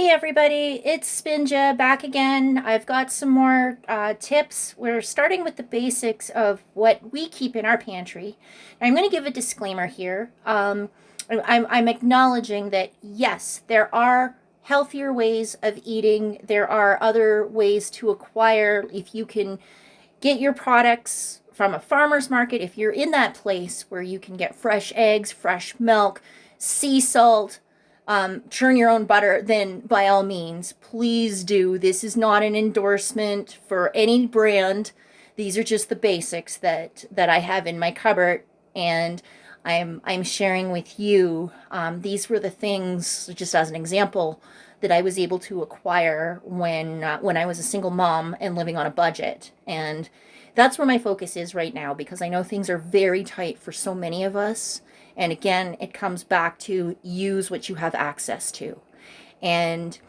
Hey everybody, it's Spinja back again. I've got some more tips. We're starting with the basics of what we keep in our pantry. I'm going to give a disclaimer here. I'm acknowledging that yes, there are healthier ways of eating. There are other ways to acquire. If you can get your products from a farmer's market, if you're in that place where you can get fresh eggs, fresh milk, sea salt, churn your own butter, then by all means, please do. This is not an endorsement for any brand. These are just the basics that I have in my cupboard, and I'm sharing with you. These were the things, just as an example, that I was able to acquire when I was a single mom and living on a budget, and that's where my focus is right now because I know things are very tight for so many of us. And again, it comes back to use what you have access to. And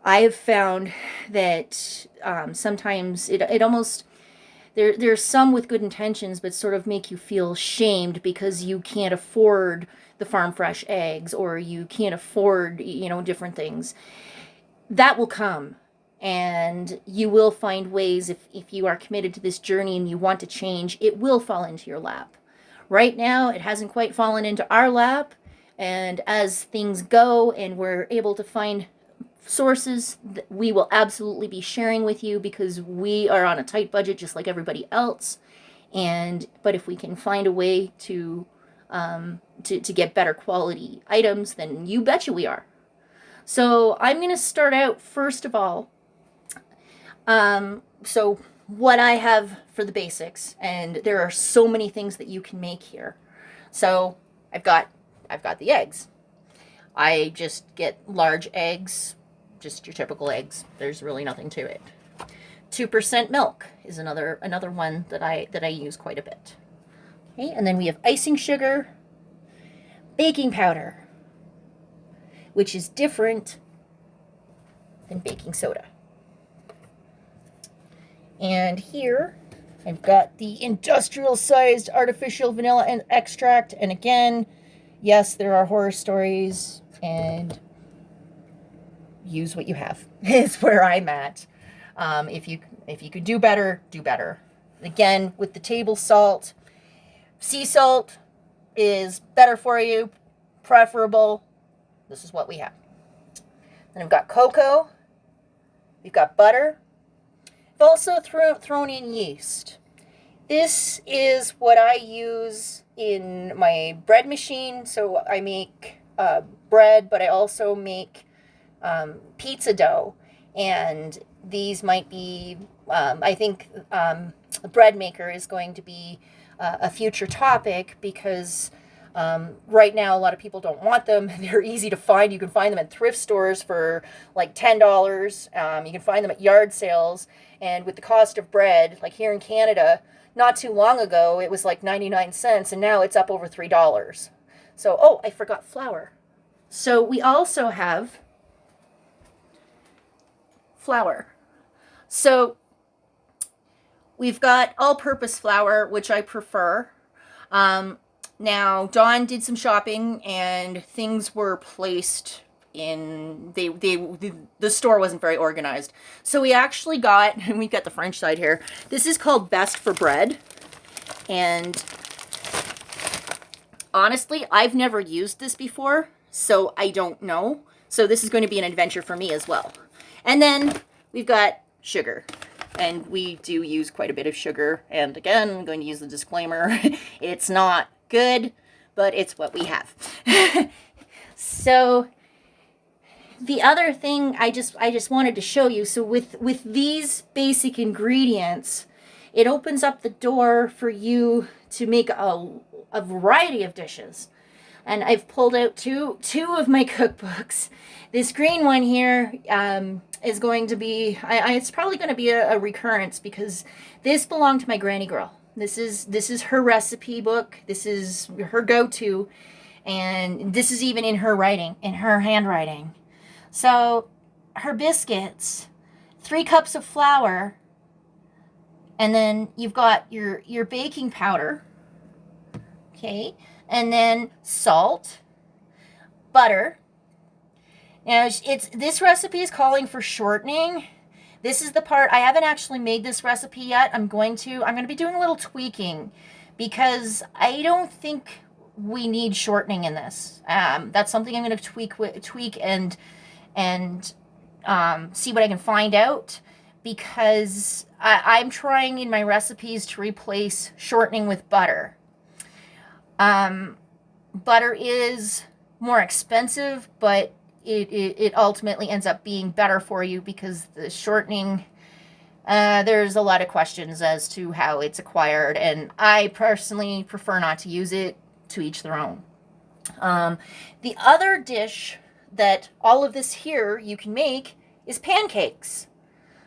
I have found that sometimes it almost there's some with good intentions, but sort of make you feel shamed because you can't afford the farm fresh eggs or you can't afford different things. That will come, and you will find ways if you are committed to this journey and you want to change. It will fall into your lap. Right now, it hasn't quite fallen into our lap. And as things go and we're able to find sources, we will absolutely be sharing with you because we are on a tight budget just like everybody else. But if we can find a way to get better quality items, then you betcha we are. So I'm going to start out first of all. So what I have for the basics, and there are so many things that you can make here. So I've got the eggs. I just get large eggs, just your typical eggs. There's really nothing to it. 2% milk is another one that I use quite a bit. Okay, and then we have icing sugar, baking powder, which is different than baking soda. And here I've got the industrial sized artificial vanilla and extract. And again, yes, there are horror stories, and use what you have is where I'm at. If you could do better, do better. Again, with the table salt, sea salt is better for you, preferable. This is what we have. Then I've got cocoa. We've got butter. I've also thrown in yeast. This is what I use in my bread machine. So I make bread, but I also make pizza dough. And these might be, I think the bread maker is going to be a future topic because right now a lot of people don't want them. They're easy to find. You can find them at thrift stores for like $10. You can find them at yard sales. And with the cost of bread, like here in Canada, not too long ago, it was like 99 cents, and now it's up over $3. So, oh, I forgot flour. So we also have flour. So we've got all-purpose flour, which I prefer. Now, Dawn did some shopping, and things were placed in the store wasn't very organized. So we actually got, and we've got the French side here. This is called Best for Bread, and honestly, I've never used this before, so I don't know. So this is going to be an adventure for me as well. And then we've got sugar. And we do use quite a bit of sugar. And again, I'm going to use the disclaimer. It's not good, but it's what we have. So the other thing I just wanted to show you. So with these basic ingredients, it opens up the door for you to make a variety of dishes. And I've pulled out two of my cookbooks. This green one here is going to be, it's probably going to be a recurrence because this belonged to my granny girl. This is her recipe book. This is her go-to, and this is even in her writing, in her handwriting. So her biscuits, 3 cups of flour, and then you've got your baking powder, okay, and then salt, butter, Now, this recipe is calling for shortening. This is the part, I haven't actually made this recipe yet. I'm going to be doing a little tweaking because I don't think we need shortening in this. That's something I'm going to tweak and see what I can find out, because I'm trying in my recipes to replace shortening with butter. Butter is more expensive, but it ultimately ends up being better for you, because the shortening, there's a lot of questions as to how it's acquired, and I personally prefer not to use it. To each their own. The other dish that all of this here you can make is pancakes.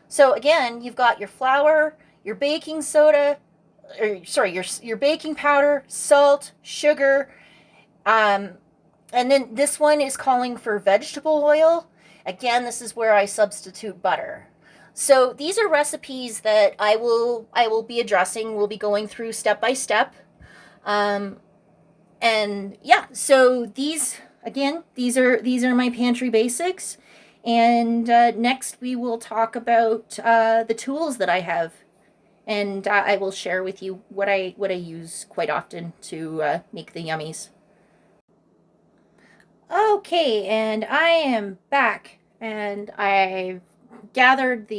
So again, you've got your flour, your baking soda, your baking powder, salt, sugar, and then this one is calling for vegetable oil. Again, this is where I substitute butter. So these are recipes that I will be addressing. We'll be going through step by step. And yeah, so these are my pantry basics. And next we will talk about the tools that I have, and I will share with you what I use quite often to make the yummies. Okay, and I am back, and I've gathered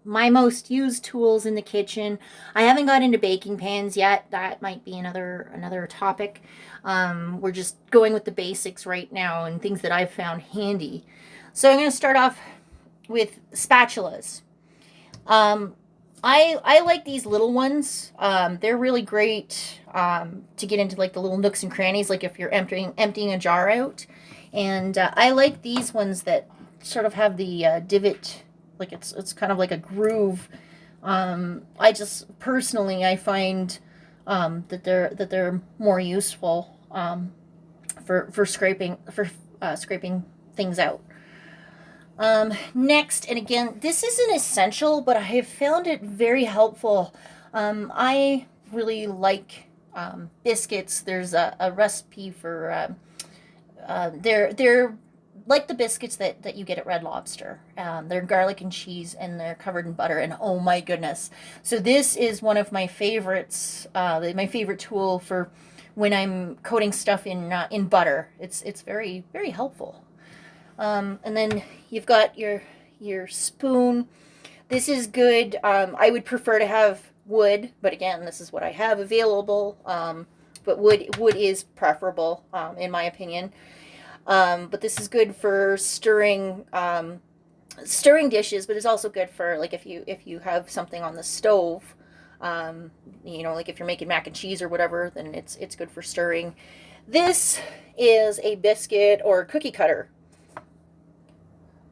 my most used tools in the kitchen. I haven't got into baking pans yet. That might be another topic. We're just going with the basics right now and things that I've found handy. So I'm going to start off with spatulas. I like these little ones. They're really great to get into like the little nooks and crannies, like if you're emptying a jar out. And I like these ones that sort of have the divot, like it's kind of like a groove. I just personally I find that they're more useful for scraping things out. Next, and again, this isn't essential, but I have found it very helpful. I really like biscuits. There's a recipe for they're like the biscuits that you get at Red Lobster. They're garlic and cheese, and they're covered in butter, and oh my goodness. So this is one of my favorites, my favorite tool for when I'm coating stuff in butter. It's very, very helpful. And then you've got your spoon. This is good. I would prefer to have wood, but again, this is what I have available. But wood is preferable, in my opinion. But this is good for stirring dishes, but it's also good for like if you have something on the stove, like if you're making mac and cheese or whatever, then it's good for stirring. This is a biscuit or cookie cutter.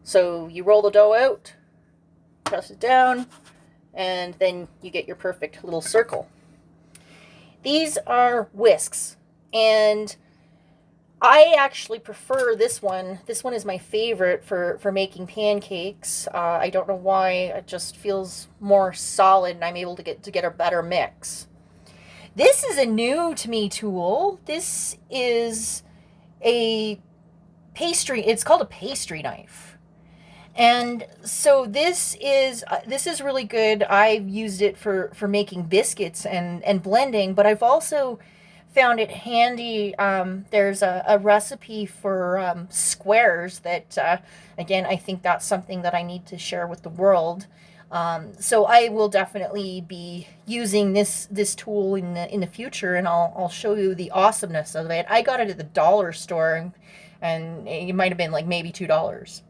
So you roll the dough out, press it down, and then you get your perfect little circle. These are whisks, and I actually prefer this one. This one is my favorite for making pancakes. I don't know why. It just feels more solid, and I'm able to get a better mix. This is a new to me tool. This is a pastry. It's called a pastry knife. And so this is really good. I've used it for making biscuits and blending, but I've also found it handy. There's a recipe for squares that, again, I think that's something that I need to share with the world. So I will definitely be using this tool in the future, and I'll show you the awesomeness of it. I got it at the dollar store, and it might have been like maybe $2.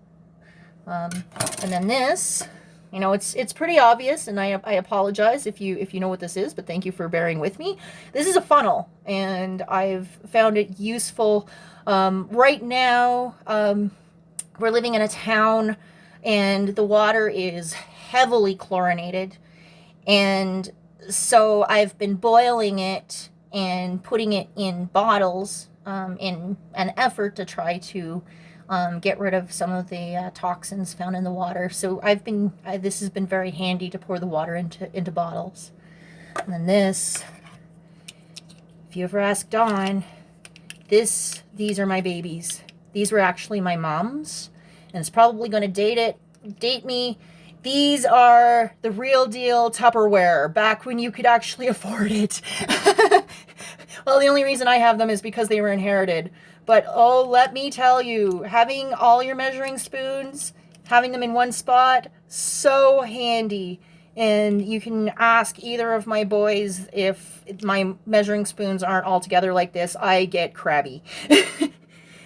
And then this, it's pretty obvious, and I apologize if you know what this is, but thank you for bearing with me. This is a funnel, and I've found it useful. Right now, we're living in a town, and the water is heavily chlorinated, and so I've been boiling it and putting it in bottles in an effort to try to get rid of some of the toxins found in the water. So this has been very handy to pour the water into bottles. And then this, if you ever ask Dawn, these are my babies. These were actually my mom's, and it's probably going to date me. These are the real deal Tupperware, back when you could actually afford it. Well, the only reason I have them is because they were inherited. But oh, let me tell you, having all your measuring spoons, having them in one spot, so handy. And you can ask either of my boys if my measuring spoons aren't all together like this. I get crabby.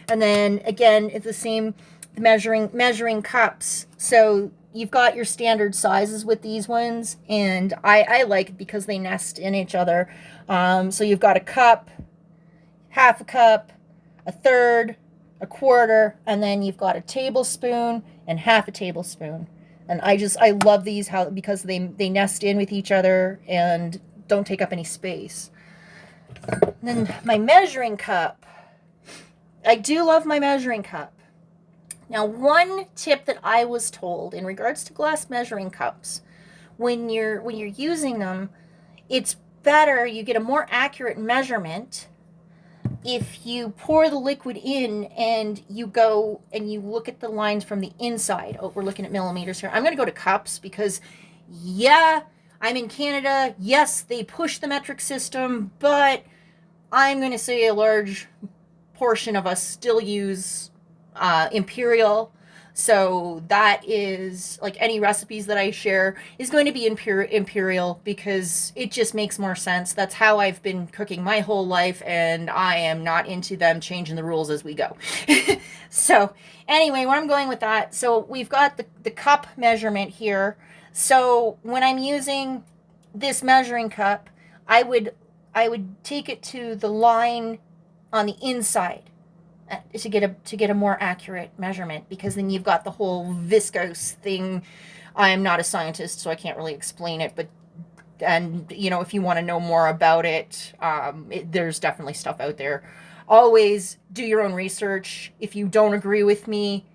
And then again, it's the same measuring cups. So you've got your standard sizes with these ones, and I like it because they nest in each other. So you've got a cup, half a cup, a third, a quarter, and then you've got a tablespoon and half a tablespoon. And I love these because they nest in with each other and don't take up any space. And then my measuring cup. I do love my measuring cup. Now, one tip that I was told in regards to glass measuring cups, when you're using them, it's better, you get a more accurate measurement if you pour the liquid in and you go and you look at the lines from the inside. Oh, we're looking at millimeters here. I'm going to go to cups because, yeah, I'm in Canada. Yes, they push the metric system, but I'm going to say a large portion of us still use imperial. So that is, like, any recipes that I share is going to be imperial because it just makes more sense. That's how I've been cooking my whole life, and I am not into them changing the rules as we go. So anyway, where I'm going with that, so we've got the cup measurement here. So when I'm using this measuring cup, I would take it to the line on the inside to get a more accurate measurement, because then you've got the whole viscose thing. I am not a scientist, so I can't really explain it, but if you want to know more about it, there's definitely stuff out there. Always do your own research. If you don't agree with me,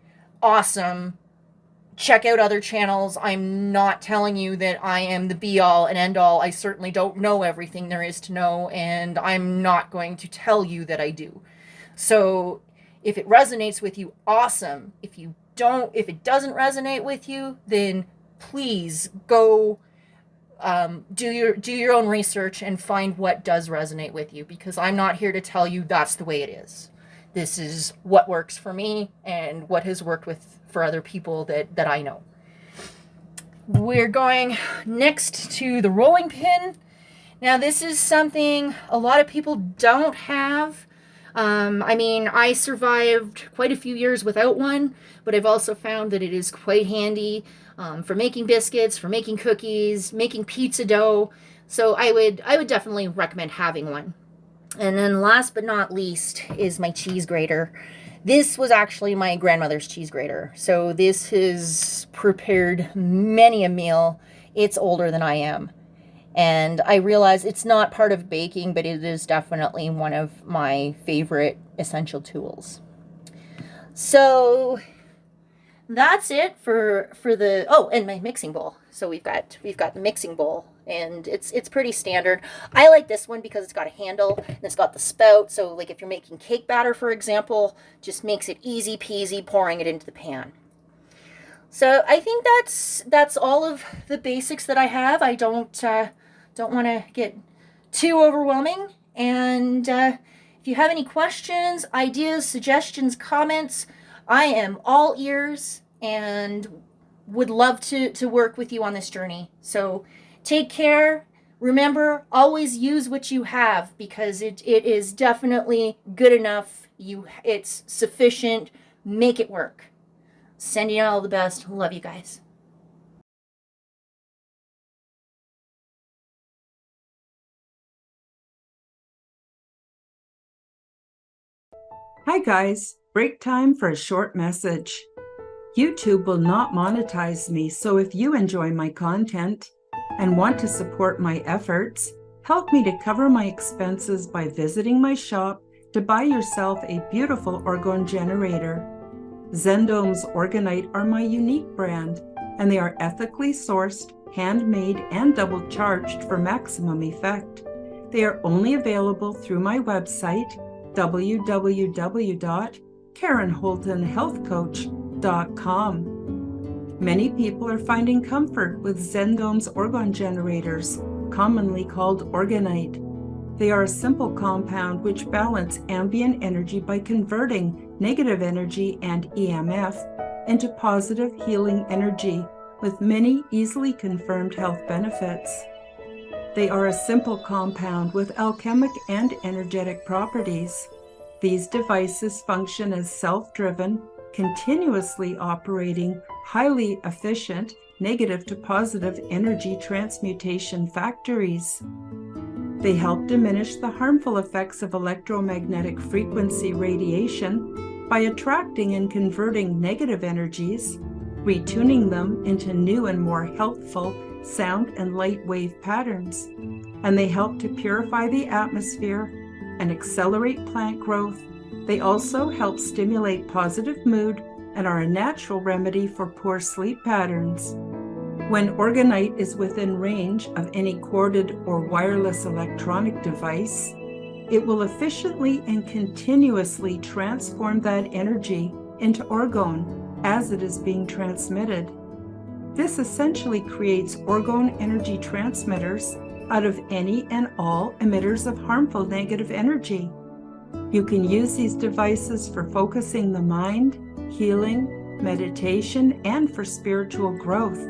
awesome. Check out other channels. I'm not telling you that I am the be-all and end-all. I certainly don't know everything there is to know, and I'm not going to tell you that I do. So if it resonates with you, awesome. If it doesn't resonate with you, then please go do your own research and find what does resonate with you, because I'm not here to tell you that's the way it is. This is what works for me and what has worked for other people that I know. We're going next to the rolling pin. Now, this is something a lot of people don't have. I survived quite a few years without one, but I've also found that it is quite handy for making biscuits, for making cookies, making pizza dough. So I would definitely recommend having one. And then last but not least is my cheese grater. This was actually my grandmother's cheese grater. So this has prepared many a meal. It's older than I am. And I realize it's not part of baking, but it is definitely one of my favorite essential tools. So that's it for and my mixing bowl. So we've got the mixing bowl, and it's pretty standard. I like this one because it's got a handle and it's got the spout. So like if you're making cake batter, for example, just makes it easy peasy pouring it into the pan. So I think that's all of the basics that I have. I don't want to get too overwhelming. And if you have any questions, ideas, suggestions, comments, I am all ears and would love to work with you on this journey. So take care. Remember, always use what you have, because it is definitely good enough. It's sufficient. Make it work. Sending you all the best. Love you guys. Hi guys, break time for a short message. YouTube will not monetize me, so if you enjoy my content and want to support my efforts, help me to cover my expenses by visiting my shop to buy yourself a beautiful orgone generator. Zendome's Orgonite are my unique brand, and they are ethically sourced, handmade, and double charged for maximum effect. They are only available through my website, www.KarenHoltonHealthCoach.com. orgonhealth.com. Many people are finding comfort with Zendome's orgone generators, commonly called orgonite. They are a simple compound which balance ambient energy by converting negative energy and EMF into positive healing energy with many easily confirmed health benefits. They are a simple compound with alchemic and energetic properties. These devices function as self-driven, continuously operating, highly efficient, negative to positive energy transmutation factories. They help diminish the harmful effects of electromagnetic frequency radiation by attracting and converting negative energies, retuning them into new and more healthful sound and light wave patterns. And they help to purify the atmosphere and accelerate plant growth. They also help stimulate positive mood and are a natural remedy for poor sleep patterns. When orgonite is within range of any corded or wireless electronic device, it will efficiently and continuously transform that energy into orgone as it is being transmitted. This essentially creates orgone energy transmitters out of any and all emitters of harmful negative energy. You can use these devices for focusing the mind, healing, meditation, and for spiritual growth.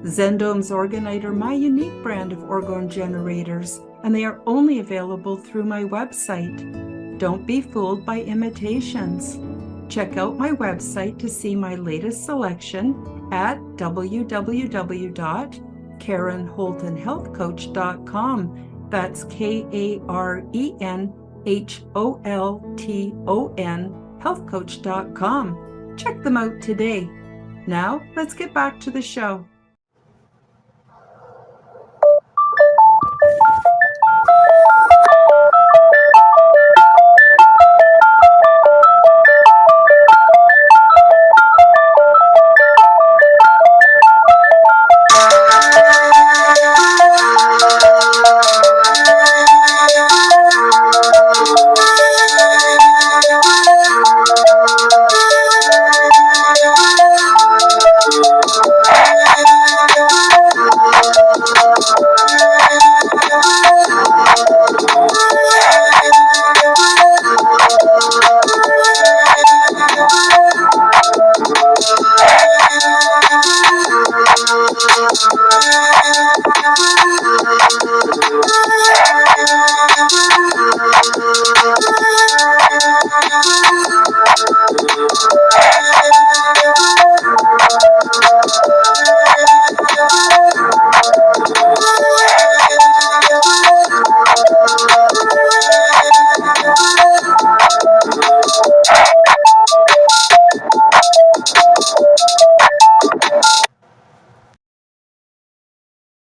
Zendome's orgonite are my unique brand of orgone generators, and they are only available through my website. Don't be fooled by imitations. Check out my website to see my latest selection at www.karenholtonhealthcoach.com. That's KarenHolton healthcoach.com. Check them out today. Now, let's get back to the show.